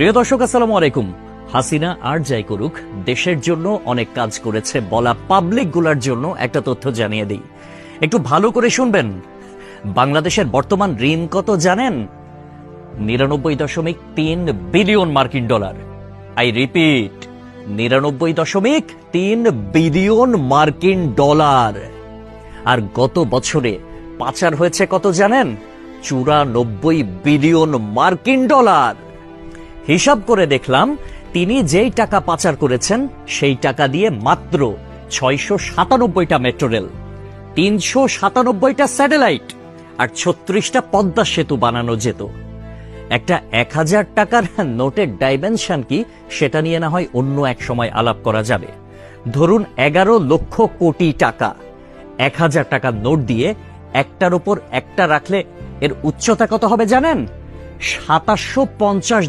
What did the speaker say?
প্রিয় দর্শক, আসসালামু আলাইকুম। হাসিনা আর যাই করুক, দেশের জন্য অনেক কাজ করেছে বলা পাবলিক গুলার জন্য একটা তথ্য জানিয়ে দিই, একটু ভালো করে শুনবেন। বাংলাদেশের বর্তমান ঋণ কত জানেন? 99.3 বিলিয়ন মার্কিন ডলার। আই রিপিট, 99.3 বিলিয়ন মার্কিন ডলার। আর গত বছরে পাচার হয়েছে কত জানেন? 94 বিলিয়ন মার্কিন ডলার। হিসাব করে দেখলাম, তিনি যেই টাকা পাচার করেছেন সেই টাকা দিয়ে মাত্র 697টা মেট্রো রেল, 397টা স্যাটেলাইট আর 36টা পদ্মা সেতু বানানো যেত। একটা 1000 টাকার নোটের ডাইমেনশন কি, সেটা নিয়ে না হয় অন্য এক সময় আলাপ করা যাবে। ধরুন 11 লক্ষ কোটি টাকা। 1000 টাকার নোট দিয়ে একটার উপর একটা রাখলে এর উচ্চতা কত হবে জানেন? 2750